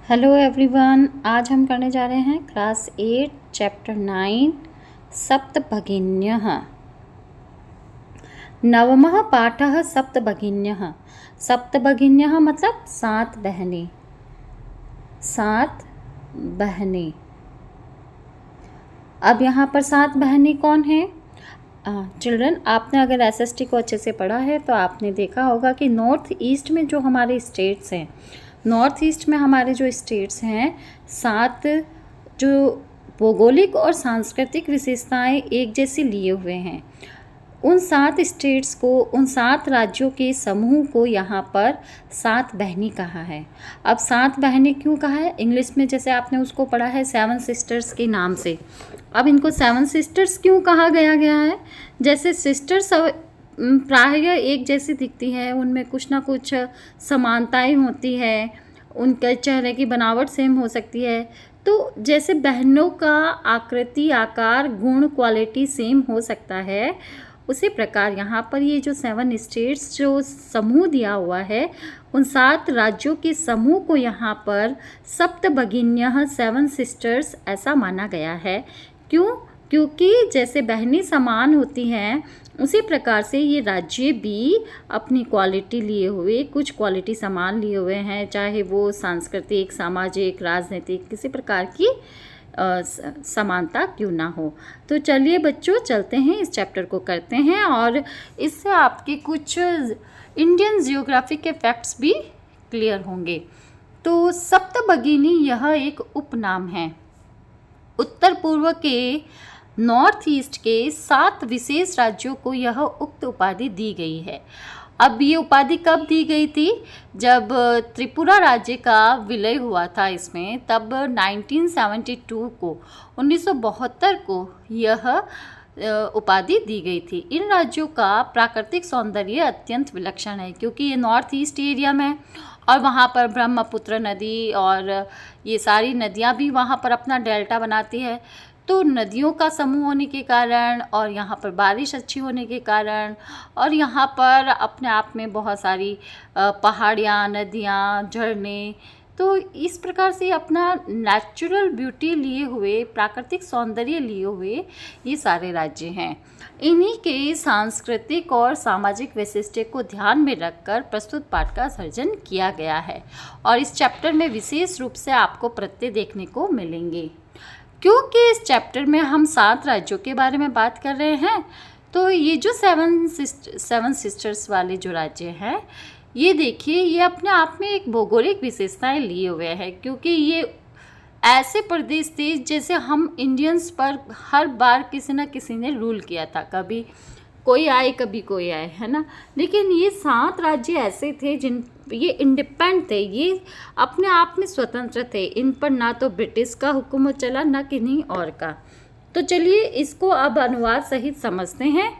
Hello everyone, आज हम करने जा रहे हैं क्लास 8 चैप्टर 9 सप्तभगिन्यः। नवमः पाठः सप्तभगिन्यः। सप्तभगिन्यः मतलब 7 बहनें। 7 बहनें। अब यहाँ पर 7 बहनें कौन हैं? चिल्ड्रन, आपने अगर एसएसटी को अच्छे से पढ़ा है तो आपने देखा होगा कि नॉर्थ ईस्ट में जो हमारे स्टेट्स हैं, नॉर्थ ईस्ट में हमारे जो स्टेट्स हैं, 7 जो भौगोलिक और सांस्कृतिक विशेषताएं एक जैसी लिए हुए हैं। उन 7 स्टेट्स को, उन 7 राज्यों के समूह को यहाँ पर 7 बहनें कहा है। अब 7 बहनें क्यों कहा है? इंग्लिश में जैसे आपने उसको पढ़ा है 7 सिस्टर्स के नाम से। अब इनको 7 सिस्टर्स क्यों कहा गया है? जैसे सिस्टर्स प्रायः एक जैसी दिखती है, उनमें कुछ ना कुछ समानताएं होती है, उनके चेहरे की बनावट सेम हो सकती है। तो जैसे बहनों का आकृति, आकार, गुण, क्वालिटी सेम हो सकता है, उसी प्रकार यहाँ पर ये जो 7 स्टेट्स जो समूह दिया हुआ है, उन 7 राज्यों के समूह को यहाँ पर सप्तभगिन्यः 7 सिस्टर्स ऐसा माना गया है। क्यों? क्योंकि जैसे बहनें समान होती हैं, उसी प्रकार से ये राज्य भी अपनी क्वालिटी लिए हुए, कुछ क्वालिटी समान लिए हुए हैं, चाहे वो सांस्कृतिक, सामाजिक, राजनीतिक, किसी प्रकार की समानता क्यों ना हो। तो चलिए बच्चों, चलते हैं, इस चैप्टर को करते हैं और इससे आपके कुछ इंडियन जियोग्राफी के फैक्ट्स भी क्लियर होंगे। तो सप्तभगिनी यह एक उपनाम है। उत्तर पूर्व के नॉर्थ ईस्ट के 7 विशेष राज्यों को यह उक्त उपाधि दी गई है। अब ये उपाधि कब दी गई थी? जब त्रिपुरा राज्य का विलय हुआ था इसमें, तब 1972 को, 1972 को यह उपाधि दी गई थी। इन राज्यों का प्राकृतिक सौंदर्य अत्यंत विलक्षण है, क्योंकि ये नॉर्थ ईस्ट एरिया में है और वहाँ पर ब्रह्मपुत्र नदी और ये सारी नदियाँ भी वहाँ पर अपना डेल्टा बनाती है। तो नदियों का समूह होने के कारण और यहाँ पर बारिश अच्छी होने के कारण और यहाँ पर अपने आप में बहुत सारी पहाड़ियाँ, नदियाँ, झरने, तो इस प्रकार से अपना नेचुरल ब्यूटी लिए हुए, प्राकृतिक सौंदर्य लिए हुए ये सारे राज्य हैं। इन्हीं के सांस्कृतिक और सामाजिक वैशिष्ट्य को ध्यान में रखकर प्रस्तुत पाठ का सर्जन किया गया है और इस चैप्टर में विशेष रूप से आपको प्रत्यय देखने को मिलेंगे। क्योंकि इस चैप्टर में हम 7 राज्यों के बारे में बात कर रहे हैं, तो ये जो 7 सिस्टर्स वाले जो राज्य हैं, ये देखिए, ये अपने आप में एक भौगोलिक विशेषताएं लिए हुए हैं, क्योंकि ये ऐसे प्रदेश थे जैसे हम इंडियंस पर हर बार किसी न किसी ने रूल किया था, कभी कोई आए कभी कोई आए, है ना। लेकिन ये 7 राज्य ऐसे थे जिन ये इंडिपेंडेंट थे, ये अपने आप में स्वतंत्र थे, इन पर ना तो ब्रिटिश का हुक्म चला ना किन्हीं और का। तो चलिए इसको अब अनुवाद सहित समझते हैं।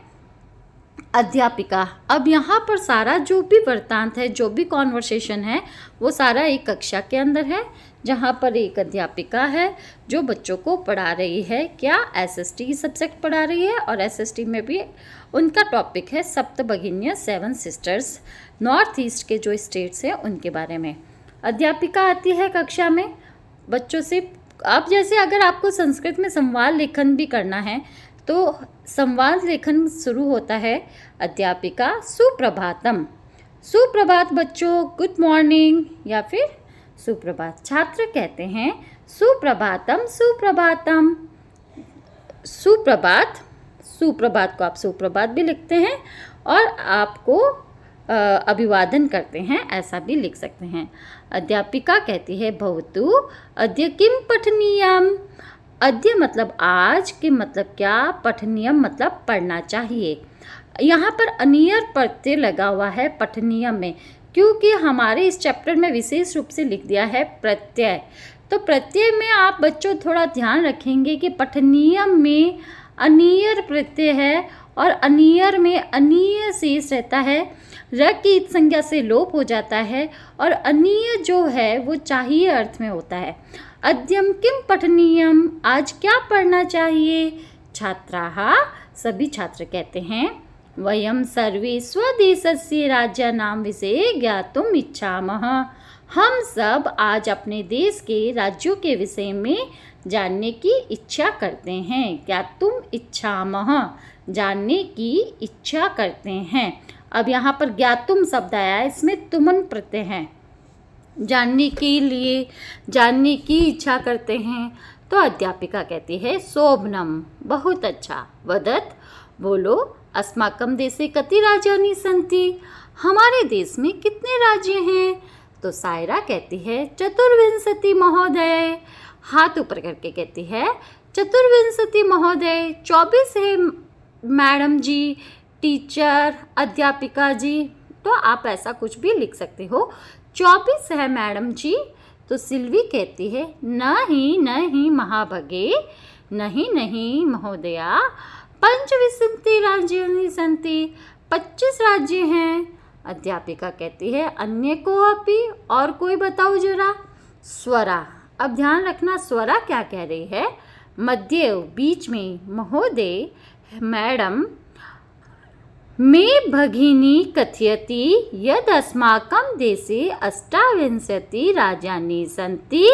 अध्यापिका। अब यहाँ पर सारा जो भी वृत्तांत है, जो भी कॉन्वर्सेशन है, वो सारा एक कक्षा के अंदर है, जहाँ पर एक अध्यापिका है जो बच्चों को पढ़ा रही है। क्या? एसएसटी सब्जेक्ट पढ़ा रही है और एसएसटी में भी उनका टॉपिक है सप्तभगिन्य 7 सिस्टर्स, नॉर्थ ईस्ट के जो स्टेट्स हैं उनके बारे में। अध्यापिका आती है कक्षा में बच्चों से। अब जैसे अगर आपको संस्कृत में संवाद लेखन भी करना है, तो संवाद लेखन शुरू होता है। अध्यापिका सुप्रभातम। सुप्रभात बच्चों, गुड मॉर्निंग या फिर सुप्रभात। छात्र कहते हैं सुप्रभातम, सुप्रभातम, सुप्रभात। सुप्रभात को आप सुप्रभात भी लिखते हैं और आपको अभिवादन करते हैं ऐसा भी लिख सकते हैं। अध्यापिका कहती है भवतु अद्य किम पठनीयम। अद्य मतलब आज, के मतलब क्या, पठनीयम मतलब पढ़ना चाहिए। यहाँ पर अनियर प्रत्यय लगा हुआ है पठनीयम में, क्योंकि हमारे इस चैप्टर में विशेष रूप से लिख दिया है प्रत्यय। तो प्रत्यय में आप बच्चों थोड़ा ध्यान रखेंगे कि पठनीयम में अनियर प्रत्यय है और अनियर में अनीय शेष रहता है, र की इत संज्ञा से लोप हो जाता है और अनीय जो है वो चाहिए अर्थ में होता है। अद्यम किम पठनीयम, आज क्या पढ़ना चाहिए। छात्राः, सभी छात्र कहते हैं वयं सर्वे स्वदेशस्य राज्यानां विषये ज्ञातुम् इच्छामः। हम सब आज अपने देश के राज्यों के विषय में जानने की इच्छा करते हैं। क्या तुम इच्छामः जानने की इच्छा करते हैं। अब यहाँ पर ज्ञातुम शब्द आया है, इसमें तुमन प्रत्यय है। जानने के लिए, जानने की इच्छा करते हैं। तो अध्यापिका कहती है शोभनम, बहुत अच्छा। वदत, बोलो। अस्माकं देशे कति राज्यानि सन्ति, हमारे देश में कितने राज्य हैं। तो सायरा कहती है चतुर्विंशति महोदय, हाथ ऊपर करके कहती है चतुर्विंशति महोदय, 24 है मैडम जी, टीचर, अध्यापिका जी। तो आप ऐसा कुछ भी लिख सकते हो, 24 है मैडम जी। तो सिल्वी कहती है नहीं नहीं महाभगे, नहीं नहीं महोदया, पंचविंशति राज्यानि सन्ति, 25 राज्य हैं। अध्यापिका कहती है अन्य को अपि, और कोई बताओ जरा। स्वरा, अब ध्यान रखना स्वरा क्या कह रही है। मध्य, बीच में, महोदय, मैडम, मे भगिनी कथयति यद अस्माकं देशे 28 राज्यानि सन्ति,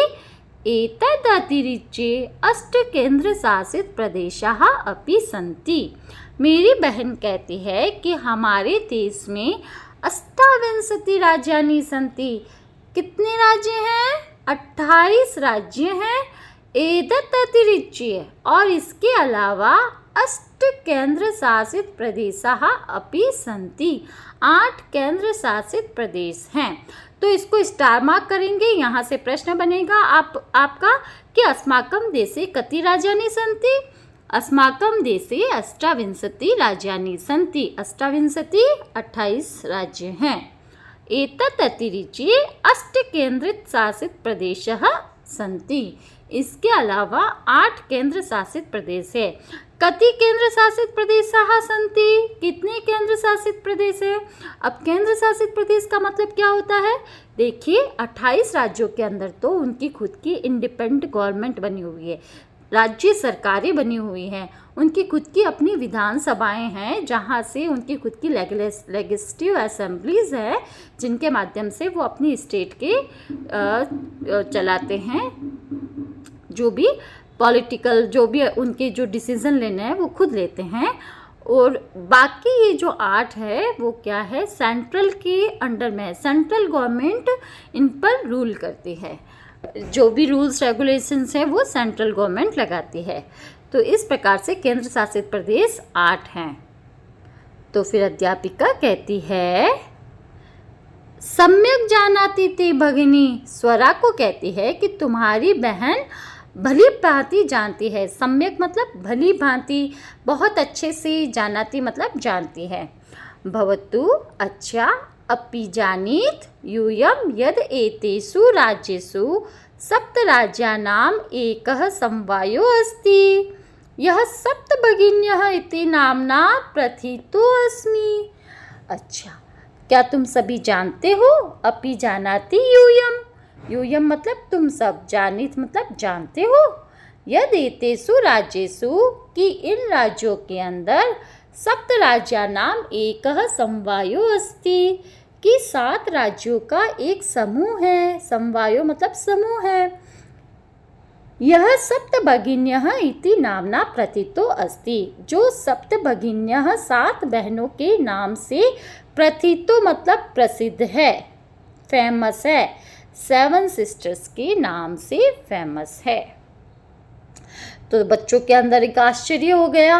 एतदतिरिच्य 8 केंद्रशासित प्रदेशाः अपि सन्ति। मेरी बहन कहती है कि हमारे देश में 28 राज्यानि सन्ति, कितने राज्य हैं, 28 राज्य हैं। एतदतिरिच्य, और इसके अलावा 8 केंद्र शासित प्रदेशाः अपि सन्ति, 8 केंद्र शासित प्रदेश हैं। तो इसको स्टार मार्क करेंगे। यहाँ से प्रश्न बनेगा आपका कि अस्माकं देशे कति राज्यानि सन्ति। अस्माकं देशे 28 राज्यानि सन्ति, 28 राज्य हैं। एतत् अतिरिच्य 8 केंद्रित शासित प्रदेशः सन्ति, इसके अलावा 8 केंद्र शासित प्रदेश है। कति केंद्र शासित प्रदेशाः सन्ति, कितने केंद्र शासित प्रदेश है। अब केंद्र शासित प्रदेश का मतलब क्या होता है। देखिए 28 राज्यों के अंदर तो उनकी खुद की इंडिपेंडेंट गवर्नमेंट बनी हुई है, राज्य सरकारें बनी हुई हैं, उनकी खुद की अपनी विधानसभाएं हैं, जहां से उनकी खुद की लेजिस्लेटिव असेंबलीज है, जिनके माध्यम से वो अपनी स्टेट के चलाते हैं। जो भी पॉलिटिकल, जो भी उनके जो डिसीजन लेने हैं वो खुद लेते हैं। और बाकी ये जो 8 है वो क्या है, सेंट्रल के अंडर में है, सेंट्रल गवर्नमेंट इन पर रूल करती है। जो भी रूल्स रेगुलेशंस हैं वो सेंट्रल गवर्नमेंट लगाती है। तो इस प्रकार से केंद्र शासित प्रदेश 8 हैं। तो फिर अध्यापिका कहती है सम्यक जानाति ते भगिनी, स्वरा को कहती है कि तुम्हारी बहन भली भांति जानती है। सम्यक मतलब भली भांति, बहुत अच्छे से, जानाति मतलब जानती है। भवतु, अच्छा, अपि जानीत यूयं यद एतेषु राज्येषु 7 राज्यानाम् एकः समवायो अस्ति, यः 7 भगिन्यः इति नाम्ना प्रथितो अस्मि। अच्छा, क्या तुम सभी जानते हो। अपि जानाति यूयम, यूयम मतलब तुम सब, जानीत मतलब जानते हो। यद एतेषु राज्येषु, कि इन राज्यों के अंदर, 7 राज्यानाम् एकः समवायो अस्ति, कि 7 राज्यों का एक समूह है। समवायो मतलब समूह है। यह 7 भगिन्यः इति नाम्ना प्रथितो अस्ति, जो 7 भगिन्यः 7 बहनों के नाम से, प्रथितो मतलब प्रसिद्ध है, फेमस है, 7 सिस्टर्स के नाम से फेमस है। तो बच्चों के अंदर एक आश्चर्य हो गया,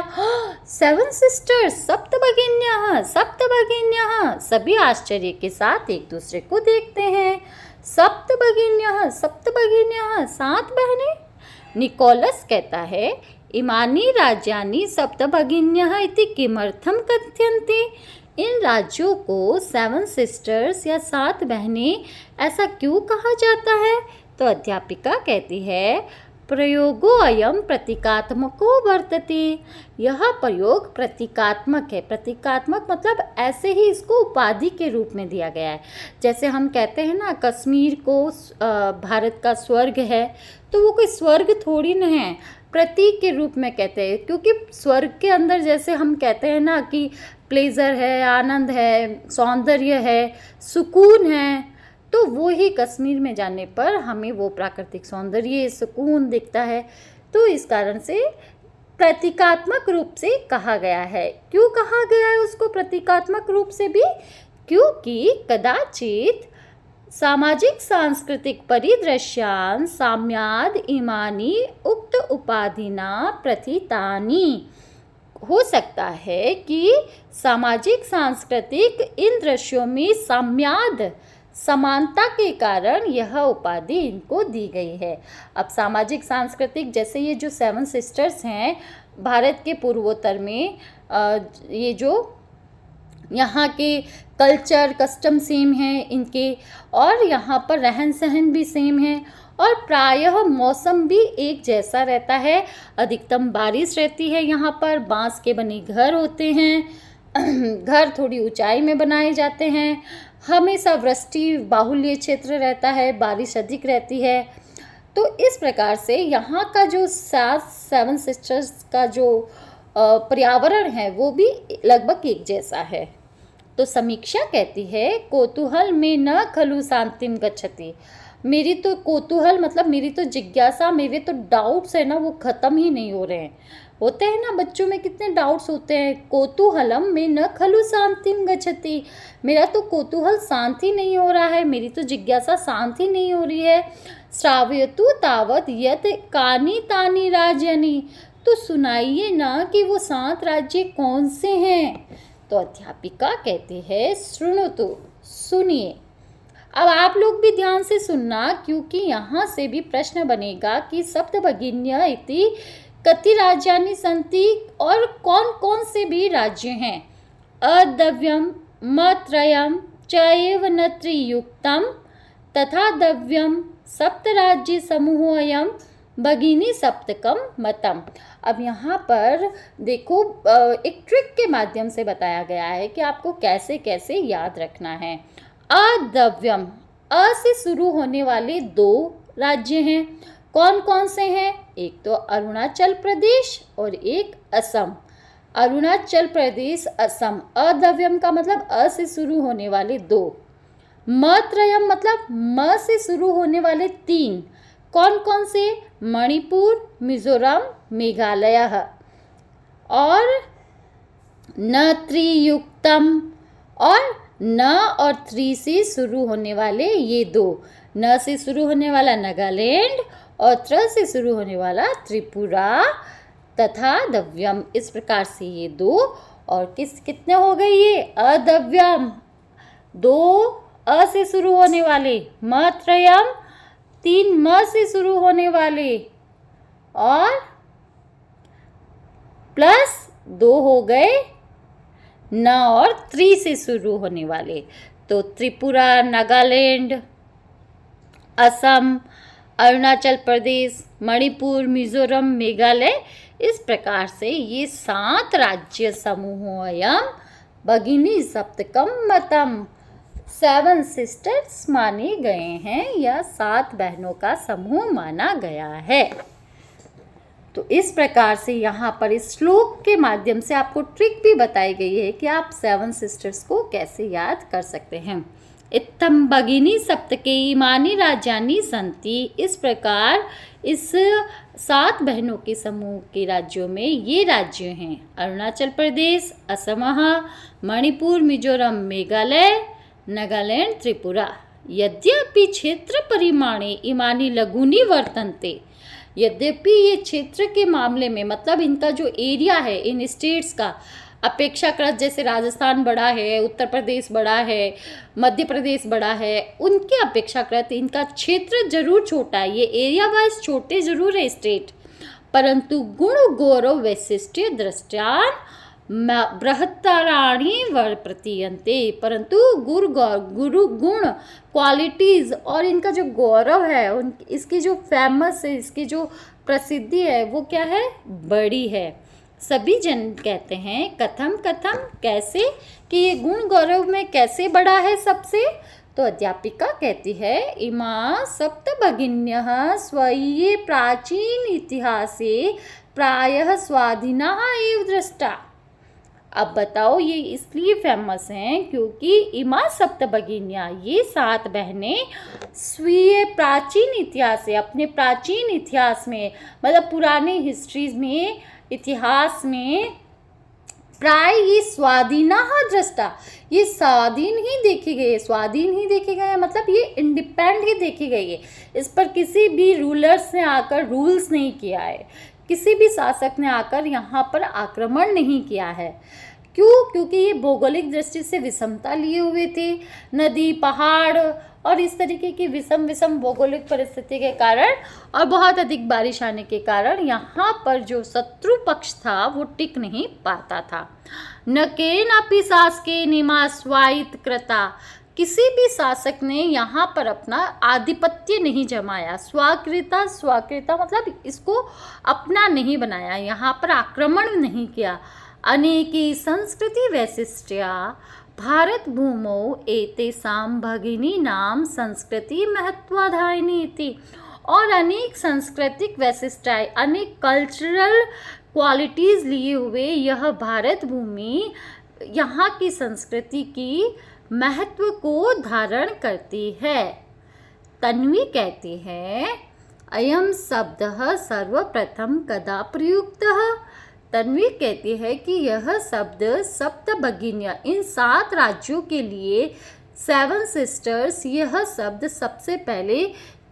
7 सिस्टर्स, 7 भगिन्यः, 7 भगिन्यः। सभी आश्चर्य के साथ एक दूसरे को देखते हैं। 7 भगिन्यः, 7 भगिन्यः, 7 बहनें। निकोलस कहता है इमानी राज्यानि 7 भगिन्यः इति किमर्थं कथ्यन्ते, इन राज्यों को 7 सिस्टर्स या 7 बहनें ऐसा क्यों कहा जाता है। तो अध्यापिका कहती है प्रयोगो अयम प्रतीकात्मको वर्तते, यह प्रयोग प्रतीकात्मक है। प्रतीकात्मक मतलब ऐसे ही इसको उपाधि के रूप में दिया गया है। जैसे हम कहते हैं ना कश्मीर को भारत का स्वर्ग है, तो वो कोई स्वर्ग थोड़ी न है, प्रतीक के रूप में कहते हैं। क्योंकि स्वर्ग के अंदर जैसे हम कहते हैं ना कि प्लेजर है, आनंद है, सौंदर्य है, सुकून है, तो वो ही कश्मीर में जाने पर हमें वो प्राकृतिक सौंदर्य, सुकून दिखता है। तो इस कारण से प्रतीकात्मक रूप से कहा गया है। क्यों कहा गया है उसको प्रतीकात्मक रूप से भी? क्योंकि कदाचित सामाजिक सांस्कृतिक परिदृश्यान् साम्याद इमानी उक्त उपाधिना प्रथितानि। हो सकता है कि सामाजिक सांस्कृतिक इन दृश्यों में साम्याद समानता के कारण यह उपाधि इनको दी गई है। अब सामाजिक सांस्कृतिक जैसे ये जो 7 सिस्टर्स हैं भारत के पूर्वोत्तर में, ये जो यहाँ के कल्चर कस्टम सेम हैं इनके, और यहाँ पर रहन सहन भी सेम है, और प्रायः मौसम भी एक जैसा रहता है। अधिकतम बारिश रहती है यहाँ पर, बांस के बने घर होते हैं, घर थोड़ी ऊंचाई में बनाए जाते हैं, हमेशा वृष्टि बाहुल्य क्षेत्र रहता है, बारिश अधिक रहती है। तो इस प्रकार से यहाँ का जो 7 सिस्टर्स का जो पर्यावरण है वो भी लगभग एक जैसा है। तो समीक्षा कहती है कौतूहल में न खलु शांतिम गच्छति। मेरी तो कौतूहल मतलब मेरी तो जिज्ञासा, मेरे तो डाउट्स है ना वो ख़त्म ही नहीं हो रहे हैं। होते हैं ना बच्चों में कितने डाउट्स होते हैं। कौतूहलम में न खलु शांतिम गच्छति, मेरा तो कौतूहल शांति नहीं हो रहा है, मेरी तो जिज्ञासा शांति नहीं हो रही है। श्रावयतु तावत यत कानि तानि राज्यानि, तो सुनाइए ना कि वो 7 राज्य कौन से हैं। तो अध्यापिका कहती है शृणुतु, सुनिए। अब आप लोग भी ध्यान से सुनना, क्योंकि यहाँ से भी प्रश्न बनेगा कि सप्त भगिन्य इति कति राज्यानि सन्ति, और कौन कौन से भी राज्य हैं। अद्रव्यम मत्रयम चैव न त्रियुक्तम तथा द्रव्यम सप्तराज्य समूहोऽयं भगिनी सप्तकम मतम। अब यहाँ पर देखो एक ट्रिक के माध्यम से बताया गया है कि आपको कैसे कैसे याद रखना है। अद्रव्यम, अ से शुरू होने वाले 2 राज्य हैं। कौन कौन से हैं? एक तो अरुणाचल प्रदेश और एक असम। अरुणाचल प्रदेश असम। अद्रव्यम का मतलब अ से शुरू होने वाले 2। मत्रयम मतलब म से शुरू होने वाले 3। कौन कौन से? मणिपुर, मिजोरम, मेघालय। और न त्रियुक्तम, और न और 3 से शुरू होने वाले ये 2। न से शुरू होने वाला नागालैंड और त्र से शुरू होने वाला त्रिपुरा तथा द्रव्यम। इस प्रकार से ये 2, और कितने हो गए ये? अद्रव्यम 2 अ से शुरू होने वाले, मत्रयम 3 म से शुरू होने वाले, और प्लस 2 हो गए न और 3 से शुरू होने वाले। तो त्रिपुरा, नागालैंड, असम, अरुणाचल प्रदेश, मणिपुर, मिजोरम, मेघालय, इस प्रकार से ये 7 राज्य समूहोऽयं भगिनी सप्तकम मतम, 7 सिस्टर्स माने गए हैं, या 7 बहनों का समूह माना गया है। तो इस प्रकार से यहाँ पर इस श्लोक के माध्यम से आपको ट्रिक भी बताई गई है कि आप 7 सिस्टर्स को कैसे याद कर सकते हैं। इत्थम भगिनी सप्तके इमानि राज्यानि सन्ति। इस प्रकार इस 7 बहनों के समूह के राज्यों में ये राज्य हैं अरुणाचल प्रदेश, असम, मणिपुर, मिजोरम, मेघालय, नागालैंड, त्रिपुरा। यद्यपि क्षेत्र परिमाणे इमानि लघुनि वर्तन्ते, यद्यपि ये क्षेत्र के मामले में मतलब इनका जो एरिया है इन स्टेट्स का अपेक्षाकृत, जैसे राजस्थान बड़ा है, उत्तर प्रदेश बड़ा है, मध्य प्रदेश बड़ा है, उनके अपेक्षाकृत इनका क्षेत्र जरूर छोटा है, ये एरिया वाइज छोटे जरूर है स्टेट, परंतु गुण गौरव वैशिष्ट्य दृष्टान बृहत्तराणि वर्प्रतीयन्ते। परंतु गुरु गुण क्वालिटीज़ और इनका जो गौरव है, इसकी जो फेमस है, इसकी जो प्रसिद्धि है वो क्या है? बड़ी है। सभी जन कहते हैं कथम कथम, कैसे, कि ये गुण गौरव में कैसे बड़ा है सबसे। तो अध्यापिका कहती है इमा सप्त भगिन्यः स्वीये प्राचीन इतिहासे प्रायः स्वाधीनाः एव दृष्टा। अब बताओ, ये इसलिए फेमस हैं क्योंकि इमा सप्त भगिनियाँ, ये 7 बहनें स्वीय प्राचीन इतिहास से, अपने प्राचीन इतिहास में, मतलब पुराने हिस्ट्रीज में, इतिहास में प्राय ये स्वाधीना दृष्टा, ये स्वाधीन ही देखी गई है। स्वाधीन ही देखे गए हैं मतलब ये इंडिपेंडेंट ही देखी गई है। इस पर किसी भी रूलर्स ने आकर रूल्स नहीं किया है, किसी भी शासक ने आकर यहाँ पर आक्रमण नहीं किया है। क्यों? क्योंकि ये भौगोलिक दृष्टि से विषमता लिए हुए थे। नदी, पहाड़ और इस तरीके की विषम भौगोलिक परिस्थिति के कारण और बहुत अधिक बारिश आने के कारण यहाँ पर जो शत्रु पक्ष था वो टिक नहीं पाता था। न केनापि शासके निमास्वायित कृता, किसी भी शासक ने यहाँ पर अपना आधिपत्य नहीं जमाया। स्वाकृता मतलब इसको अपना नहीं बनाया, यहाँ पर आक्रमण नहीं किया। अनेकी संस्कृति वैशिष्ट्या भारत भूमौ एतेषां भगिनीनां संस्कृति महत्वाधायिनी इति, और अनेक सांस्कृतिक वैशिष्ट्याएं, अनेक कल्चरल क्वालिटीज़ लिए हुए यह भारत भूमि यहाँ की संस्कृति की महत्व को धारण करती है। तन्वी कहती है अयम शब्दः सर्वप्रथम कदा प्रयुक्तः। तन्वी कहती है कि यह शब्द सप्त भगिनियाँ, इन 7 राज्यों के लिए 7 सिस्टर्स, यह शब्द सबसे पहले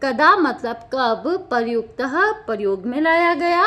कदा मतलब कब, प्रयुक्तः प्रयोग में लाया गया।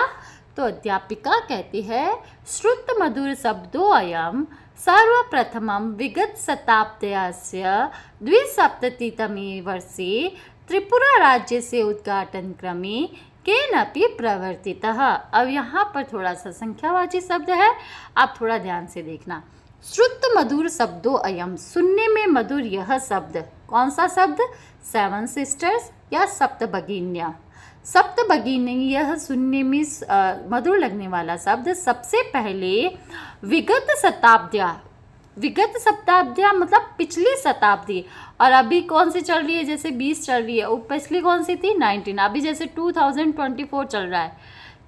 तो अध्यापिका कहती है श्रुत मधुर शब्दो अयम सर्वप्रथमं विगत शताब्द्यस्य 2सप्ततितमे वर्षे त्रिपुरा राज्य से उद्घाटन क्रमे केनापि प्रवर्तितः। अब यहाँ पर थोड़ा सा संख्यावाची शब्द है, आप थोड़ा ध्यान से देखना। श्रुत मधुर शब्दो अयम, सुनने में मधुर यह शब्द, कौन सा शब्द? 7 सिस्टर्स या सप्त भगिनियाँ। सप्त भगिनी, यह सुनने में मधुर लगने वाला शब्द सबसे पहले विगत शताब्दियाँ मतलब पिछली शताब्दी, और अभी कौन सी चल रही है? जैसे 20 चल रही है, वो पिछली कौन सी थी? 19। अभी जैसे 2024 चल रहा है,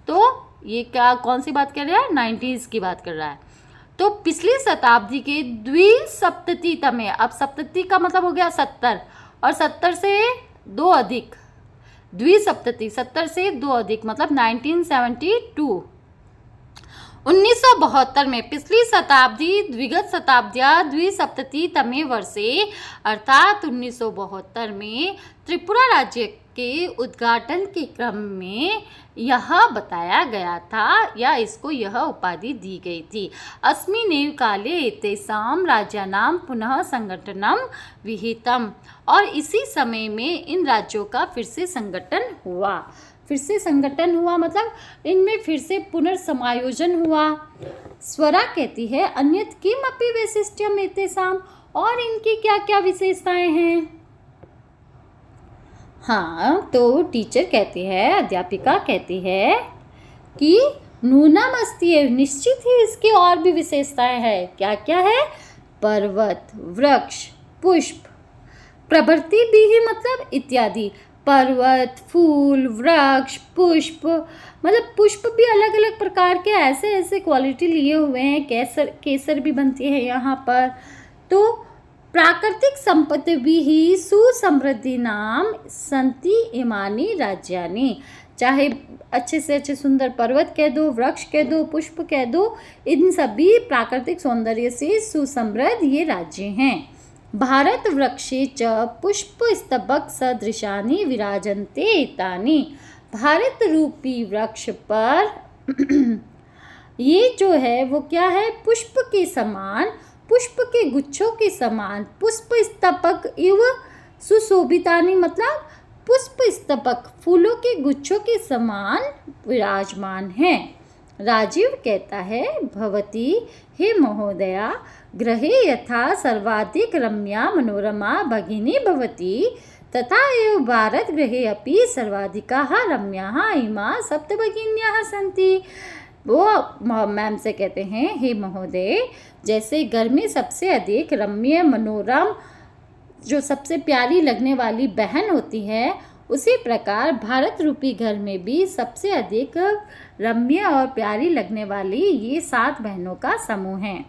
तो ये क्या कौन सी बात कर रहा है? 90s की बात कर रहा है। तो पिछली शताब्दी के द्विसप्ततितमे, अब सप्तति का मतलब हो गया 70, और 70 से 2 अधिक, द्विसप्तति 70 से 2 अधिक मतलब 1972। 1972 में पिछली शताब्दी द्विगत शताब्दिया द्विसप्ततितमे वर्षे अर्थात 1972 में त्रिपुरा राज्य के उद्घाटन के क्रम में यह बताया गया था या इसको यह उपाधि दी गई थी। अस्मिन्नेव काले एतेषां राज्यानां पुनः संगठनम विहितम, और इसी समय में इन राज्यों का फिर से संगठन हुआ। फिर से संगठन हुआ मतलब इनमें फिर से पुनर्समायोजन हुआ। स्वरा कहती है अन्यत् किमपि वैशिष्ट्यम् एतेषां, और इनकी क्या क्या विशेषताएं हैं? हाँ, तो टीचर कहती है, अध्यापिका कहती है कि नूनम अस्ति एव, निश्चित ही इसकी और भी विशेषताएं हैं। क्या क्या है? पर्वत, वृक्ष, पुष्प, प्रभृति भी ही मतलब इत्यादि। पर्वत, फूल, वृक्ष, पुष्प, मतलब पुष्प भी अलग अलग प्रकार के ऐसे ऐसे क्वालिटी लिए हुए हैं। केसर भी बनती है यहाँ पर। तो प्राकृतिक संपत्ति भी ही सुसमृद्धि नाम संति इमानी राज्यानि, चाहे अच्छे से अच्छे सुंदर पर्वत कह दो, वृक्ष कह दो, पुष्प कह दो, इन सभी प्राकृतिक सौंदर्य से सुसमृद्ध ये राज्य हैं। भारत वृक्षे च पुष्प स्तबक सदृशानि विराजन्ते एतानि, भारत रूपी वृक्ष पर ये जो है वो क्या है? पुष्प के समान, पुष्प के गुच्छों के समान, पुष्प स्तबक इव सुशोभितानि मतलब पुष्प स्तबक फूलों के गुच्छों के समान विराजमान हैं। राजीव कहता है भवती हे महोदया गृहे यथा सर्वाधिक रम्या मनोरमा भगिनी भवती तथा एव भारत गृहे अपि सर्वाधिकाः रम्याः इमा सप्त भगिन्याः सन्ति। वो मैम से कहते हैं हे महोदय, जैसे घर में सबसे अधिक रम्य मनोरम जो सबसे प्यारी लगने वाली बहन होती है, उसी प्रकार भारत रूपी घर में भी सबसे अधिक रम्य और प्यारी लगने वाली ये 7 बहनों का समूह है।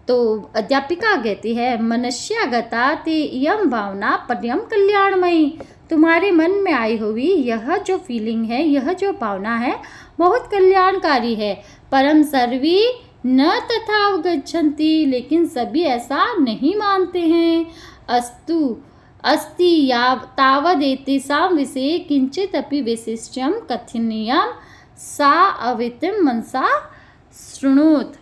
तो अध्यापिका कहती है मनस्यागता ते इयं भावना परम कल्याणमयी, तुम्हारे मन में आई हुई यह जो फीलिंग है, यह जो भावना है बहुत कल्याणकारी है। परम सर्वी न तथा अवगच्छन्ति, लेकिन सभी ऐसा नहीं मानते हैं। अस्तु अस्ति या तावदेतेषां विषये किंचित अपि वैशिष्ट्यं कथनीयं सा अवितिं मनसा शृणुत।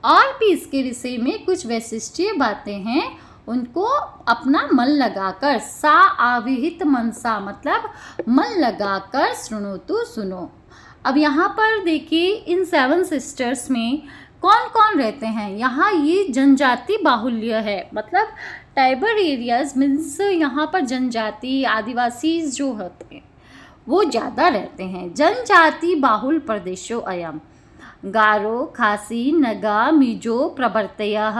और भी इसके विषय में कुछ वैशिष्ट्य बातें हैं, उनको अपना मन लगाकर, सा आविहित मनसा मतलब मन लगाकर शृणुतु सुनो। अब यहाँ पर देखिए इन 7 सिस्टर्स में कौन कौन रहते हैं। यहाँ ये जनजाति बाहुल्य है, मतलब ट्राइबल एरियाज मीन्स यहाँ पर जनजाति आदिवासी जो होते हैं वो ज़्यादा रहते हैं। जनजाति बाहुल प्रदेशो अयम गारो खासी नगा मिजो प्रभृतयः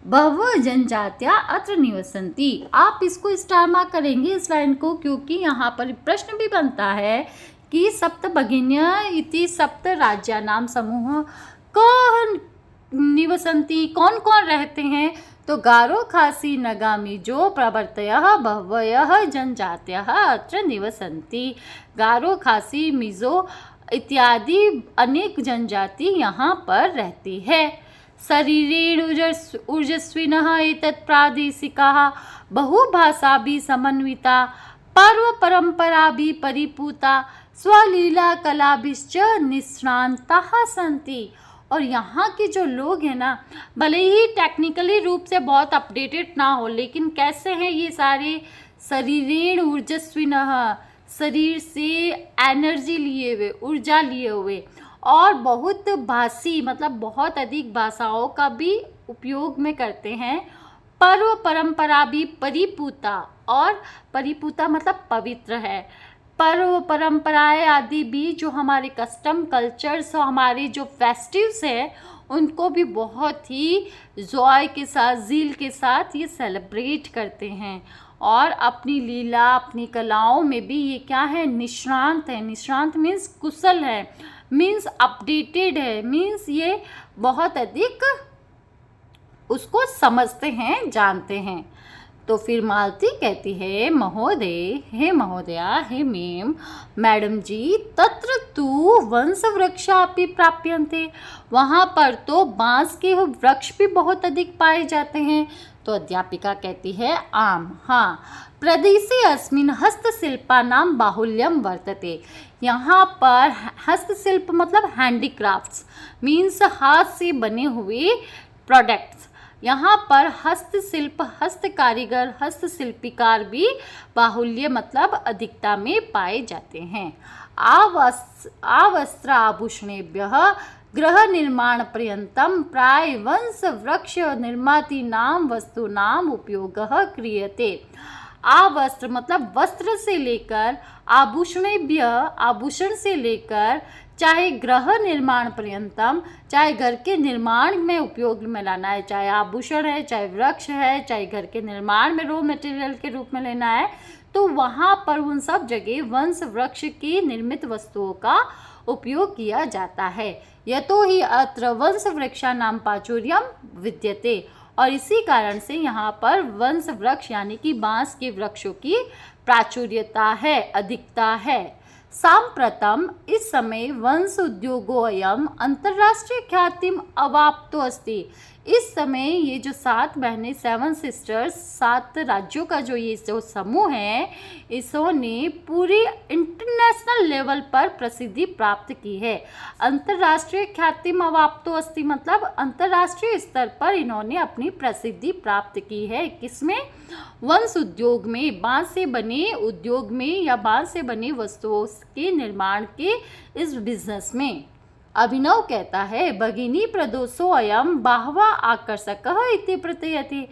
बहवः जनजातियाँ अत्र निवसन्ति। आप इसको इस्तेमाल करेंगे इस लाइन को, क्योंकि यहाँ पर प्रश्न भी बनता है कि सप्त भगिन्य इति सप्त राज्यानाम समूह कौन निवसन्ति, कौन कौन रहते हैं। तो गारो खासी नगा मिजो प्रभृतयः बहवः जनजातियाः अत्र निवसन्ति। गारो खासी मिजो इत्यादि अनेक जनजाति यहाँ पर रहती है। शरीरेण ऊर्जस्विनः एतत् प्रादेशिकाः बहुभाषाभिः समन्विता पर्व परम्पराभिः परिपूता स्वलीला कलाभिश्च निष्णाताः सन्ति। और यहाँ के जो लोग हैं ना, भले ही टेक्निकली रूप से बहुत अपडेटेड ना हो, लेकिन कैसे हैं ये सारे शरीरेण ऊर्जस्विनः, शरीर से एनर्जी लिए हुए, ऊर्जा लिए हुए, और बहुत भाषी मतलब बहुत अधिक भाषाओं का भी उपयोग में करते हैं। पर्व परंपरा भी परिपूता, और परिपूता मतलब पवित्र है। पर्व परंपराएं आदि भी जो हमारे कस्टम कल्चर्स और हमारे जो फेस्टिव्स हैं उनको भी बहुत ही जॉय के साथ, ज़ील के साथ ये सेलिब्रेट करते हैं। और अपनी लीला, अपनी कलाओं में भी ये क्या है, निष्णांत है। निष्णांत मीन्स कुशल है, मीन्स अपडेटेड है, मीन्स ये बहुत अधिक उसको समझते हैं, जानते हैं। तो फिर मालती कहती है महोदय, हे महोदया, हे मेम, मैडम जी, तत्र तु वंश वृक्षापि प्राप्यन्ते, वहाँ पर तो बांस के वृक्ष भी बहुत अधिक पाए जाते हैं। तो अध्यापिका कहती है आम, हाँ, प्रदेशे अस्मिन् हस्तशिल्पानां बाहुल्यं वर्तते। यहाँ पर हस्तशिल्प मतलब हैंडीक्राफ्ट्स मीन्स हाथ से बने हुए प्रोडक्ट्स। यहाँ पर हस्तशिल्प, हस्त कारीगर, हस्तशिल्पीकार भी बाहुल्य मतलब अधिकता में पाए जाते हैं। आवस्त्र आभूषणेभ्यः गृह निर्माण पर्यन्तं प्राय वंश वृक्ष निर्मातीनां वस्तूनां उपयोगः क्रियते। आवस्त्र मतलब वस्त्र से लेकर, आभूषणेभ्य आभूषण से लेकर, चाहे गृह निर्माण पर्यंतम, चाहे घर के निर्माण में उपयोग में लाना है, चाहे आभूषण है, चाहे वृक्ष है, चाहे घर के निर्माण में रॉ मटेरियल के रूप में लेना है, तो वहाँ पर उन सब जगह वंश वृक्ष की निर्मित वस्तुओं का उपयोग किया जाता है। यतो हि अत्र वंश वृक्षानां प्राचुर्यं विद्यते, और इसी कारण से यहाँ पर वंश वृक्ष यानी कि बांस के वृक्षों की प्राचुर्यता है, अधिकता है। सांप्रतम इस समय वंश उद्योगोऽयम् अंतर्राष्ट्रीय ख्यातिम अवाप्तो अस्ति। इस समय ये जो 7 बहनें, 7 सिस्टर्स, 7 राज्यों का जो ये जो समूह है, इसने पूरी इंटरनेशनल लेवल पर प्रसिद्धि प्राप्त की है। अंतर्राष्ट्रीय ख्यातिम अवाप्तो अस्ति मतलब अंतर्राष्ट्रीय स्तर पर इन्होंने अपनी प्रसिद्धि प्राप्त की है। किसमें? वंश उद्योग में, बांस से बने उद्योग में या बांस से बने वस्तुओं के निर्माण के इस बिजनेस में। अभिनव कहता है भगिनी प्रदोषो अयम बाहवा आकर्षकः इति प्रतीयते।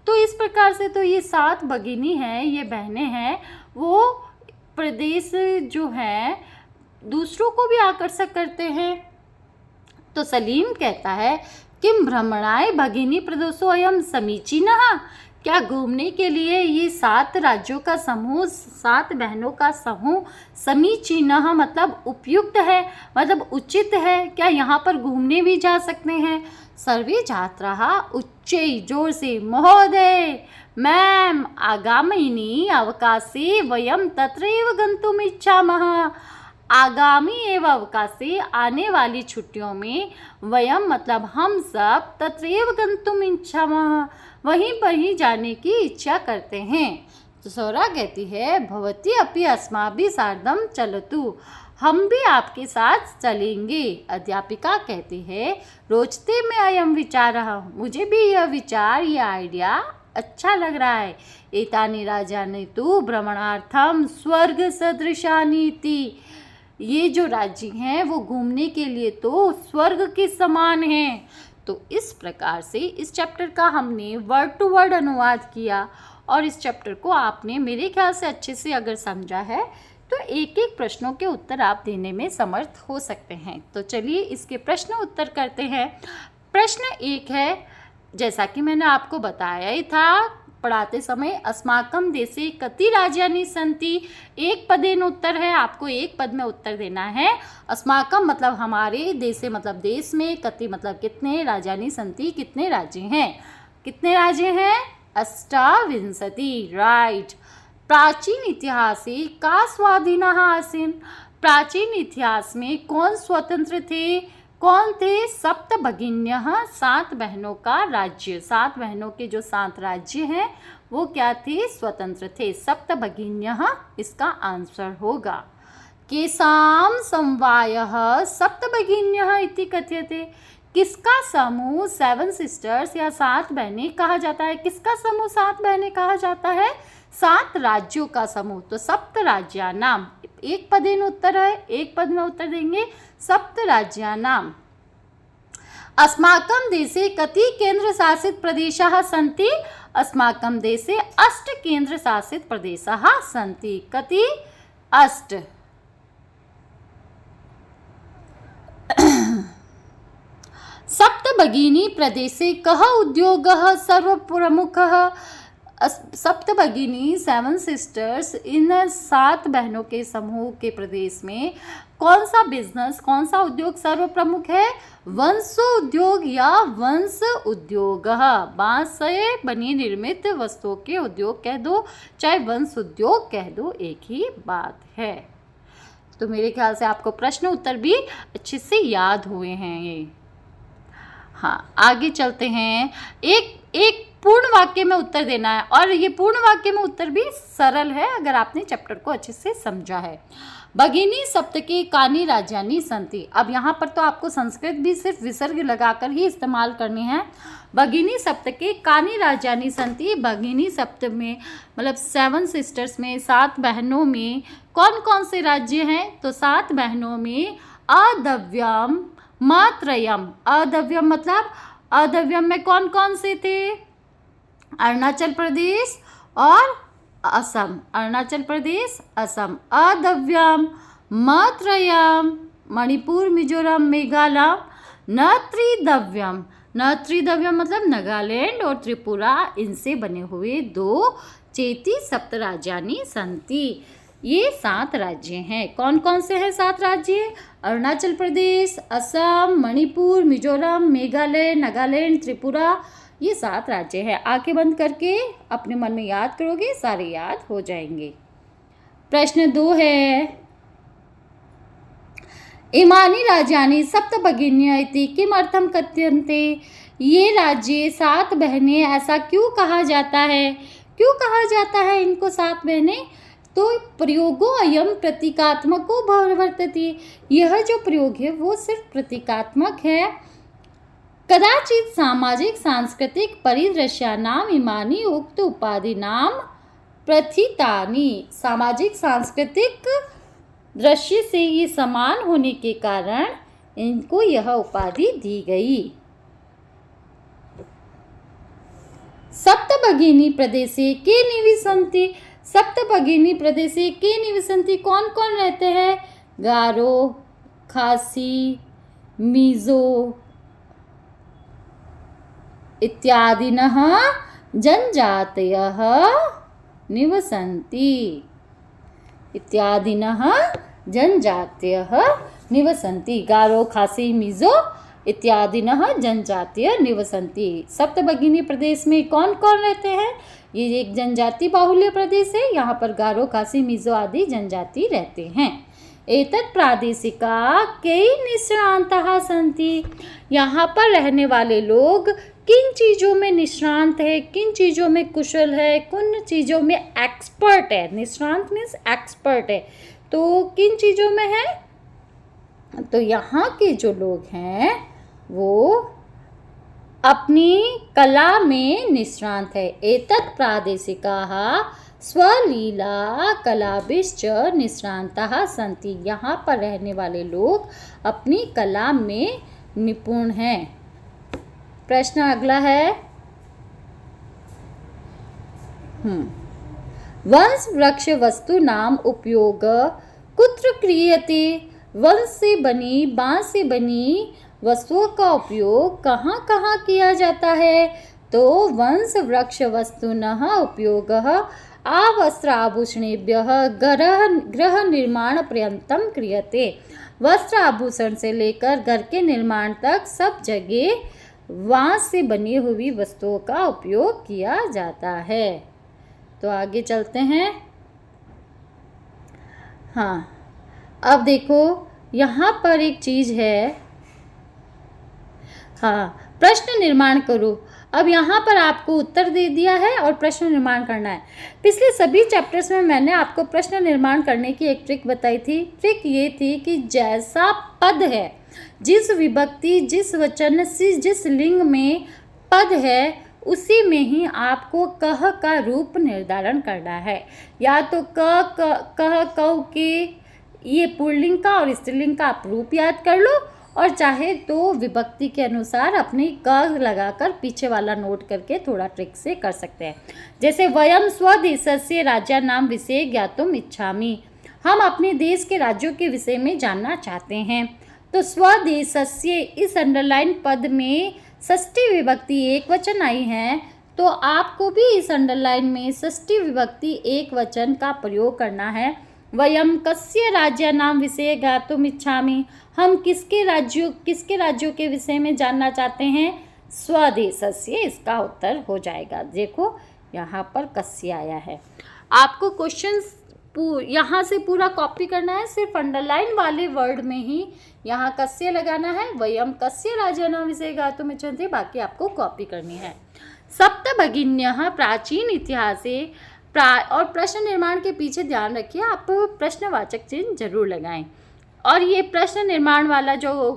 तो इस प्रकार से तो ये 7 भगिनी हैं, ये बहनें हैं, वो प्रदेश जो हैं दूसरों को भी आकर्षक करते हैं। तो सलीम कहता है किम भ्रमणाय भगिनी प्रदोषो अयम समीचीनः, क्या घूमने के लिए ये 7 राज्यों का समूह, 7 बहनों का समूह समीचीनः मतलब उपयुक्त है, मतलब उचित है? क्या यहाँ पर घूमने भी जा सकते हैं? सर्वे छात्राः उच्चैः जोर से महोदय मैम आगामिनी अवकाशे वयं तत्रैव गन्तुम् इच्छामः। आगामी एवं अवकाशे आने वाली छुट्टियों में वयम मतलब हम सब तत्रैव गन्तुम् इच्छामः वहीं पर ही जाने की इच्छा करते हैं। तो सौरा कहती है भवती अपि अस्माभिः सार्धं चलतु, हम भी आपके साथ चलेंगे। अध्यापिका कहती है रोचते में अयम विचारः, मुझे भी यह विचार, यह आइडिया अच्छा लग रहा है। एतानि राज्यानि तु भ्रमणार्थम स्वर्ग सदृशानि इति, ये जो राज्य हैं वो घूमने के लिए तो स्वर्ग के समान हैं। तो इस प्रकार से इस चैप्टर का हमने वर्ड टू वर्ड अनुवाद किया और इस चैप्टर को आपने मेरे ख्याल से अच्छे से अगर समझा है तो एक एक प्रश्नों के उत्तर आप देने में समर्थ हो सकते हैं। तो चलिए इसके प्रश्न उत्तर करते हैं। प्रश्न 1 है, जैसा कि मैंने आपको बताया ही था पढ़ाते समय, अस्माकं देशे कति राज्यानि सन्ति। एक पदेन उत्तर है, आपको एक पद में उत्तर देना है। अस्माकं मतलब हमारे, देशे मतलब देश में, कति मतलब कितने, राज्यानि सन्ति कितने राज्य हैं। कितने राज्य हैं? अष्टाविंशति, राइट। प्राचीन इतिहासे का स्वाधीनः आसीन, प्राचीन इतिहास में कौन स्वतंत्र थे? कौन थे? सप्त भगिन्यः, 7 बहनों का राज्य, 7 बहनों के जो 7 राज्य हैं वो क्या थे? स्वतंत्र थे। सप्त भगिन्यः इसका आंसर होगा। केषां समवायः सप्त भगिन्यः इति कथ्यते, किसका समूह 7 सिस्टर्स या 7 बहनें कहा जाता है? किसका समूह 7 बहनें कहा जाता है? 7 राज्यों का समूह। तो सप्त राज्यानाम, एक पदेन उत्तर है, एक पद में उत्तर देंगे। सप्त राज्यानाम। अस्माकं देशे कति केंद्र शासित प्रदेशाः सन्ति? अस्माकं देशे 8 केंद्र शासित प्रदेशाः सन्ति। कति? 8। सप्त भगिनी प्रदेशे कः उद्योगः सर्वप्रमुखः? सप्त भगिनी 7 सिस्टर्स, इन 7 बहनों के समूह के प्रदेश में कौन सा बिजनेस, कौन सा उद्योग सर्वप्रमुख है? वंश उद्योग या वंश उद्योग। बांस से बनी निर्मित वस्तुओं के उद्योग कह दो, चाहे वंश उद्योग कह दो, एक ही बात है। तो मेरे ख्याल से आपको प्रश्न उत्तर भी अच्छे से याद हुए हैं ये। हाँ, आगे चलते हैं। एक पूर्ण वाक्य में उत्तर देना है और ये पूर्ण वाक्य में उत्तर भी सरल है अगर आपने चैप्टर को अच्छे से समझा है। भगिनी सप्तके कानि राज्यानि सन्ति। अब यहाँ पर तो आपको संस्कृत भी सिर्फ विसर्ग लगाकर ही इस्तेमाल करनी है। भगिनी सप्तके कानि राज्यानि सन्ति, भगिनी सप्त में मतलब 7 सिस्टर्स में, 7 बहनों में कौन कौन से राज्य हैं? तो 7 बहनों में अदव्यम मात्रयम, अदव्यम मतलब अदव्यम में कौन कौन से थे? अरुणाचल प्रदेश और असम, अरुणाचल प्रदेश, असम। अदव्यम, मात्रयम, मणिपुर, मिजोरम, मेघालय। न त्रिदव्यम, न त्रिदव्यम मतलब नागालैंड और त्रिपुरा, इनसे बने हुए 2 चेति सप्त राज्यानि सन्ति। ये 7 राज्य हैं। कौन कौन से हैं 7 राज्य? अरुणाचल प्रदेश, असम, मणिपुर, मिजोरम, मेघालय, नागालैंड, त्रिपुरा, ये 7 राज्य हैं। आंखें बंद करके अपने मन में याद करोगे, सारे याद हो जाएंगे। प्रश्न 2 है, इमानि राज्यानि सप्त भगिन्य इति किमर्थं कथ्यन्ते। ये राज्य 7 बहनें ऐसा क्यों कहा जाता है? क्यों कहा जाता है इनको 7 बहनें? तो प्रयोगो अयम प्रतीकात्मको वर्तते, यह जो प्रयोग है वो सिर्फ प्रतीकात्मक है। कदाचित सामाजिक सांस्कृतिक परिदृश्यानाम इमानि उक्त उपाधिनाम प्रथितानि, सामाजिक सांस्कृतिक दृश्य से ये समान होने के कारण इनको यह उपाधि दी गई। सप्त भगिनी प्रदेशे के निवसन्ति, सप्त भगिनी प्रदेशे के निवसन्ति कौन कौन रहते हैं? गारो, खासी, मिजो इत्यादिनः जनजातयः निवसन्ति इत्यादिनः जनजातयः निवसन्ति। गारो, खासी, मिज़ो इत्यादिनः जनजातीय निवसन्ति। सप्तभगिनी प्रदेश में कौन कौन रहते हैं? ये एक जनजाति बाहुल्य प्रदेश है। यहाँ पर गारो, खासी, मिज़ो आदि जनजाति रहते हैं। एतत् प्रादेशिका कई निष्णान्तः सन्ति। यहाँ पर रहने वाले लोग किन चीज़ों में निष्णांत है, किन चीज़ों में कुशल है, किन चीज़ों में एक्सपर्ट है। निष्णांत मीन्स एक्सपर्ट है, तो किन चीज़ों में है? तो यहाँ के जो लोग हैं वो अपनी कला में निष्णांत है। एतत् प्रादेशिकाः स्वलीला कलाभिश्च निष्णान्तः सन्ति। यहाँ पर रहने वाले लोग अपनी कला में निपुण हैं। प्रश्न अगला है, वंश वृक्ष वस्तु नाम उपयोग कुत्र क्रियते? वंश से बनी, बांस से बनी वस्तुओं का उपयोग कहाँ कहाँ किया जाता है? तो वंश वृक्ष वस्तुनः उपयोगः आवस्त्र आभूषणेभ्यः गृह निर्माण पर्यन्तं क्रियते। वस्त्र आभूषण से लेकर घर के निर्माण तक सब जगह बांस से बनी हुई वस्तुओं का उपयोग किया जाता है। तो आगे चलते हैं। हाँ, अब देखो यहाँ पर एक चीज़ है। हाँ, प्रश्न निर्माण करो। अब यहाँ पर आपको उत्तर दे दिया है और प्रश्न निर्माण करना है। पिछले सभी चैप्टर्स में मैंने आपको प्रश्न निर्माण करने की एक ट्रिक बताई थी। ट्रिक ये थी कि जैसा पद है, जिस विभक्ति, जिस वचन से, जिस लिंग में पद है, उसी में ही आपको कह का रूप निर्धारण करना है। या तो कह, कऊ के ये पुल्लिंग का और स्त्रीलिंग का आप रूप याद कर लो, और चाहे तो विभक्ति के अनुसार अपनी क लगाकर पीछे वाला नोट करके थोड़ा ट्रिक से कर सकते हैं। जैसे वयम स्वदेशस्य राज्यानां विषये ज्ञातुम् इच्छामि। हम अपने देश के राज्यों के विषय में जानना चाहते हैं। तो स्वदेशस्य इस अंडरलाइन पद में षष्ठी विभक्ति एक वचन आई है, तो आपको भी इस अंडरलाइन में षष्ठी विभक्ति एक वचन का प्रयोग करना है। वयम कस्य राज्यानां विषये ज्ञातुम् इच्छामि। हम किसके राज्यों के विषय में जानना चाहते हैं? स्वदेशस्य इसका उत्तर हो जाएगा। देखो यहाँ पर कस्य आया है। आपको क्वेश्चंस यहाँ से पूरा कॉपी करना है, सिर्फ अंडरलाइन वाले वर्ड में ही यहाँ कस्य लगाना है। वयम कस्य राज्यानां विषये ज्ञातुम् इच्छन्ति, बाकी आपको कॉपी करनी है। सप्तभगिन्यः प्राचीन इतिहासे और प्रश्न निर्माण के पीछे ध्यान रखिए, आप प्रश्नवाचक चिन्ह जरूर लगाएं। और ये प्रश्न निर्माण वाला जो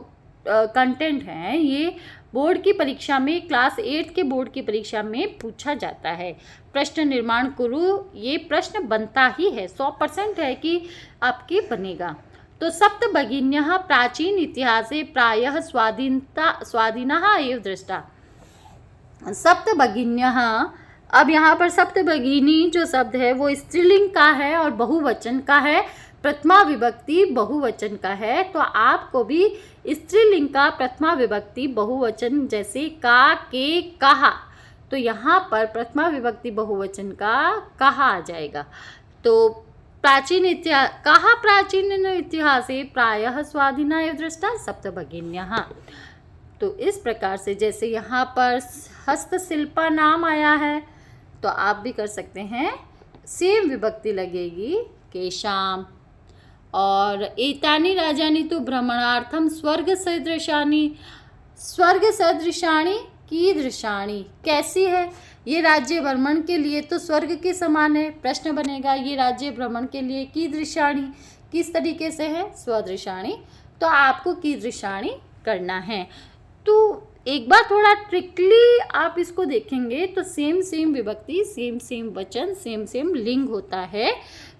कंटेंट है, ये बोर्ड की परीक्षा में, क्लास 8 के बोर्ड की परीक्षा में पूछा जाता है। प्रश्न निर्माण करो, ये प्रश्न बनता ही है, 100% है कि आपके बनेगा। तो सप्तभगिन्यः प्राचीन इतिहासे प्रायः स्वाधीनः एव दृष्टा। सप्तभगिन्यः, अब यहाँ पर सप्तभगिनी जो शब्द है वो स्त्रीलिंग का है और बहुवचन का है, प्रथमा विभक्ति बहुवचन का है। तो आपको भी स्त्रीलिंग का प्रथमा विभक्ति बहुवचन, जैसे का, के, कहा, तो यहाँ पर प्रथमा विभक्ति बहुवचन का कहा आ जाएगा। तो प्राचीन इतिहासे प्रायः स्वाधीना एव दृष्टा सप्तभगिन्यः। तो इस प्रकार से, जैसे यहाँ पर हस्तशिल्पा नाम आया है, तो आप भी कर सकते हैं। सेम विभक्ति लगेगी केशाम। और एतानि राजानि तो भ्रमणार्थम स्वर्ग सदृशानि। स्वर्ग सदृशानि कीदृशानि, कैसी है ये राज्य भ्रमण के लिए? तो स्वर्ग के समान है। प्रश्न बनेगा ये राज्य भ्रमण के लिए कीदृशानि किस तरीके से है? स्वदृशानि। तो आपको कीदृशानि करना है। तो एक बार थोड़ा ट्रिकली आप इसको देखेंगे तो सेम विभक्ति, सेम वचन, सेम लिंग होता है।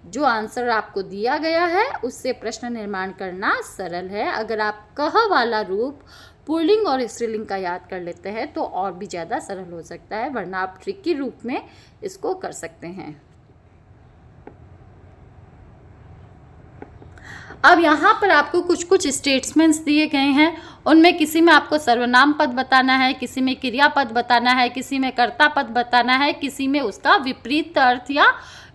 जो आंसर आपको दिया गया है उससे प्रश्न निर्माण करना सरल है। अगर आप कह वाला रूप पुल्लिंग और स्त्रीलिंग का याद कर लेते हैं तो और भी ज़्यादा सरल हो सकता है, वरना आप ट्रिकी रूप में इसको कर सकते हैं। अब यहाँ पर आपको कुछ कुछ स्टेटमेंट्स दिए गए हैं, उनमें किसी में आपको सर्वनाम पद बताना है, किसी में क्रियापद बताना है, किसी में कर्ता पद बताना है, किसी में उसका विपरीत अर्थ या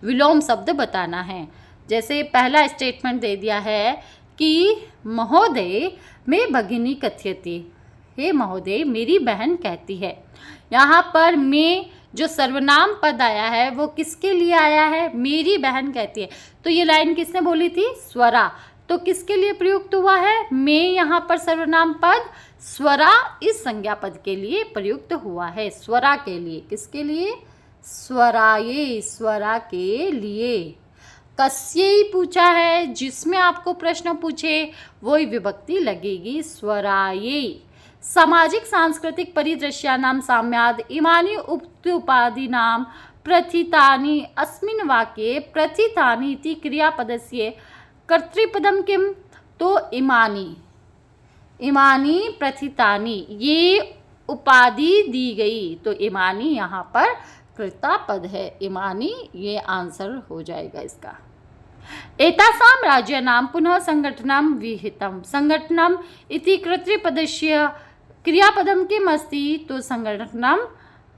विलोम शब्द बताना है। जैसे पहला स्टेटमेंट दे दिया है कि महोदय में भगिनी कथयति, हे महोदय मेरी बहन कहती है। यहाँ पर में जो सर्वनाम पद आया है वो किसके लिए आया है? मेरी बहन कहती है। तो ये लाइन किसने बोली थी? स्वरा। तो किसके लिए प्रयुक्त हुआ है? में यहाँ पर सर्वनाम पद स्वरा इस संज्ञा पद के लिए प्रयुक्त हुआ है, स्वरा के लिए। किसके लिए? स्वराये, स्वरा के लिए। कस्यै पूछा है, जिसमें आपको प्रश्न पूछे वही विभक्ति लगेगी, स्वराये। सामाजिक सांस्कृतिक परिदृश्यानां साम्याद् इमानि उपाधिनां प्रथितानि अस्मिन् वाक्ये प्रथितानि इति क्रियापदस्य कर्तृपदम किम? तो इमानी, इमानी प्रथितानि ये उपाधि दी गई, तो इमानी यहाँ पर कर्ता पद है, इमानी ये आंसर हो जाएगा इसका। एतासां राज्यानां पुनः संघटनं विहितं, संघटनम इति कर्तृपदस्य क्रियापदम किम अस्ति? तो संघटनम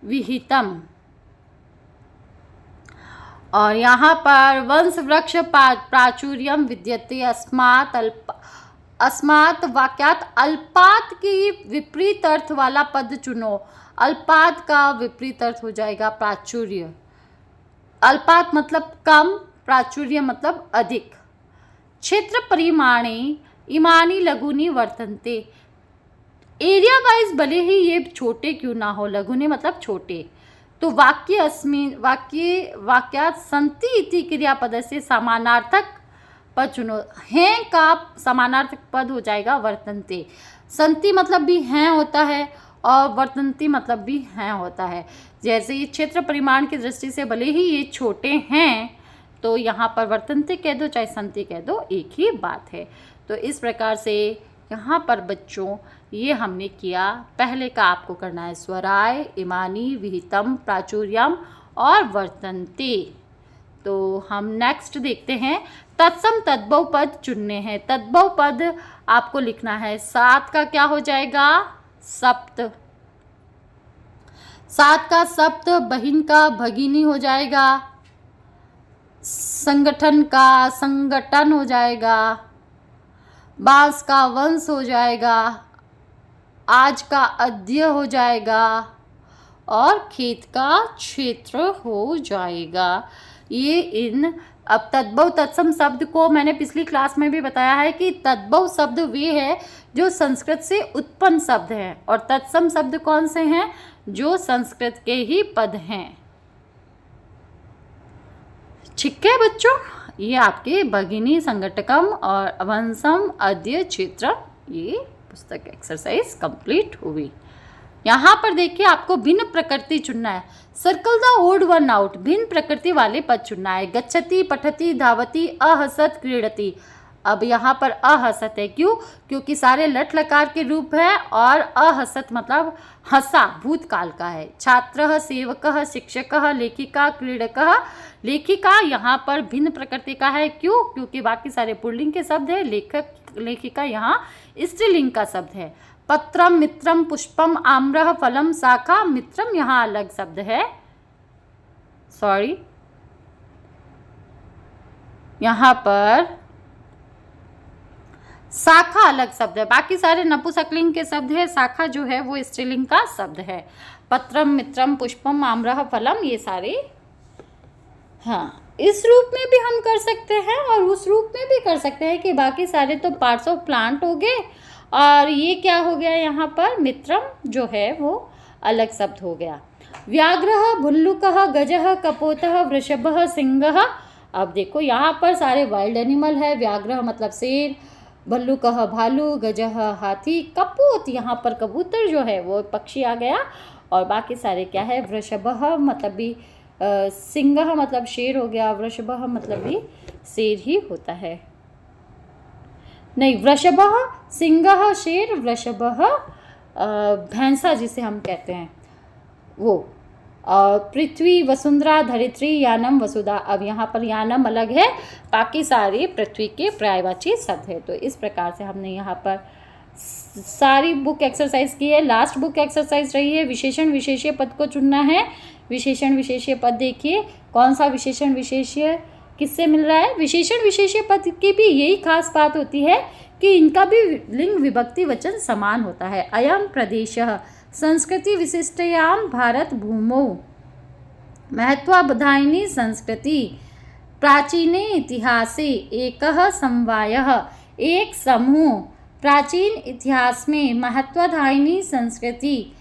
विहितम। और यहाँ पर वंश वृक्ष प्राचुर्यम विद्यते अस्मात् वाक्यात अल्पात की विपरीत अर्थ वाला पद चुनो। अल्पात का विपरीत अर्थ हो जाएगा प्राचुर्य। अल्पात मतलब कम, प्राचुर्य मतलब अधिक। क्षेत्र परिमाणे इमानी लघुनी वर्तन्ते, एरिया वाइज भले ही ये छोटे क्यों ना हो, लघुनी मतलब छोटे। तो वाक्यात संति इति क्रियापद से समानार्थक पद चुनो। हैं का समानार्थक पद हो जाएगा वर्तन्ते। संति मतलब भी हैं होता है और वर्तन्ति मतलब भी हैं होता है। जैसे ये क्षेत्र परिमाण की दृष्टि से भले ही ये छोटे हैं, तो यहाँ पर वर्तन्ते कह दो चाहे संति कह दो, एक ही बात है। तो इस प्रकार से यहाँ पर बच्चों ये हमने किया। पहले का आपको करना है स्वराय, इमानी, विहितम, प्राचुर्यम और वर्तन्ते। तो हम नेक्स्ट देखते हैं, तत्सम तद्भव पद चुनने हैं। तद्भव पद आपको लिखना है। सात का क्या हो जाएगा? सप्त। सात का सप्त, बहिन का भगिनी हो जाएगा, संगठन का संगठन हो जाएगा, बांस का वंश हो जाएगा, आज का अद्य हो जाएगा और खेत का क्षेत्र हो जाएगा। ये इन अब तद्भव तत्सम शब्द को मैंने पिछली क्लास में भी बताया है कि तद्भव शब्द वे है जो संस्कृत से उत्पन्न शब्द हैं और तत्सम शब्द कौन से हैं? जो संस्कृत के ही पद हैं। ठीक है बच्चों, ये आपके भगिनी, संगठकम और वंशम, अद्य, क्षेत्र, ये पुस्तक एक्सरसाइज कंप्लीट हुई। यहाँ पर देखिए आपको भिन्न प्रकृति चुनना है। Circle the odd one out, भिन्न प्रकृति वाले पद चुनना है। गच्छति, पठति, धावति, अहसत, क्रीडति। अब यहाँ पर अहसत है, क्यों? क्योंकि सारे लट लकार के रूप है और अहसत मतलब हंसा, भूतकाल का है। छात्रः, सेवकः, शिक्षकः, लेखिका, क्रीडकः। लेखिका यहाँ पर भिन्न प्रकृति का है, क्यों? क्योंकि बाकी सारे पुल्लिंग के शब्द है, लेखक लेखिका यहाँ स्त्रीलिंग का शब्द है। पत्रम, मित्रम, पुष्पम, आम्रः, फलम, शाखा। मित्रम यहाँ अलग शब्द है, सॉरी, यहाँ पर शाखा अलग शब्द है। बाकी सारे नपुंसकलिंग के शब्द है, शाखा जो है वो स्त्रीलिंग का शब्द है। पत्रम, मित्रम, पुष्पम, आम्रः, फलम, ये सारे। हाँ, इस रूप में भी हम कर सकते हैं और उस रूप में भी कर सकते हैं कि बाकी सारे तो पार्ट्स ऑफ प्लांट हो गए और ये क्या हो गया यहाँ पर? मित्रम जो है वो अलग शब्द हो गया। व्याघ्रः, भुल्लुकः, गजः, कपोतः, वृषभः, सिंहः। अब देखो यहाँ पर सारे वाइल्ड एनिमल है। व्याघ्रः मतलब शेर, भल्लुकः भालू, गजः हाथी, कपोत यहाँ पर कबूतर जो है वो पक्षी आ गया और बाकी सारे क्या है? वृषभः मतलब भी सिंहः मतलब शेर हो गया, वृषभः मतलब भी शेर ही होता है। नहीं, वृषभः सिंहः शेर, वृषभः भैंसा जिसे हम कहते हैं वो, पृथ्वी, वसुंधरा, धरित्री, यानम, वसुधा। अब यहाँ पर यानम अलग है, बाकी सारे पृथ्वी के पर्यायवाची शब्द है। तो इस प्रकार से हमने यहाँ पर सारी बुक एक्सरसाइज की है। लास्ट बुक एक्सरसाइज रही है विशेषण विशेष्य पद को चुनना है। विशेषण विशेष्य पद देखिए, कौन सा विशेषण विशेष्य किससे मिल रहा है। विशेषण विशेष्य पद की भी यही खास बात होती है कि इनका भी लिंग विभक्ति वचन समान होता है। अयम प्रदेशः संस्कृति विशिष्टयां भारत भूमौ महत्वावधायिनी संस्कृति प्राचीने इतिहासे एकः समवायः, एक समूह प्राचीन इतिहास में महत्वाधायिनी संस्कृति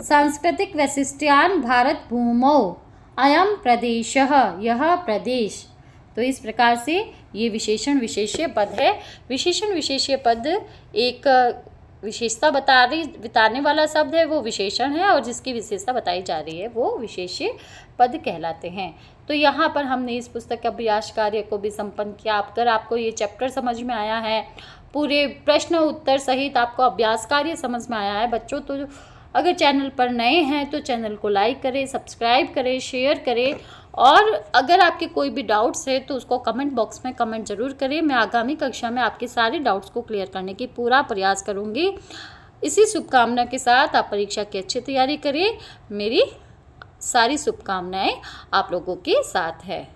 सांस्कृतिक वैशिष्ट्यान भारत भूमौ अयम प्रदेशः, यह प्रदेश। तो इस प्रकार से ये विशेषण विशेष्य पद है। विशेषण विशेष्य पद एक विशेषता बताने वाला शब्द है, वो विशेषण है, और जिसकी विशेषता बताई जा रही है वो विशेष्य पद कहलाते हैं। तो यहाँ पर हमने इस पुस्तक के अभ्यास कार्य को भी संपन्न किया। अगर आपको ये चैप्टर समझ में आया है, पूरे प्रश्न उत्तर सहित आपको अभ्यास कार्य समझ में आया है बच्चों, तो अगर चैनल पर नए हैं तो चैनल को लाइक करें, सब्सक्राइब करें, शेयर करें, और अगर आपके कोई भी डाउट्स है तो उसको कमेंट बॉक्स में कमेंट ज़रूर करें। मैं आगामी कक्षा में आपके सारे डाउट्स को क्लियर करने की पूरा प्रयास करूँगी। इसी शुभकामना के साथ आप परीक्षा की अच्छी तैयारी करें। मेरी सारी शुभकामनाएं आप लोगों के साथ है।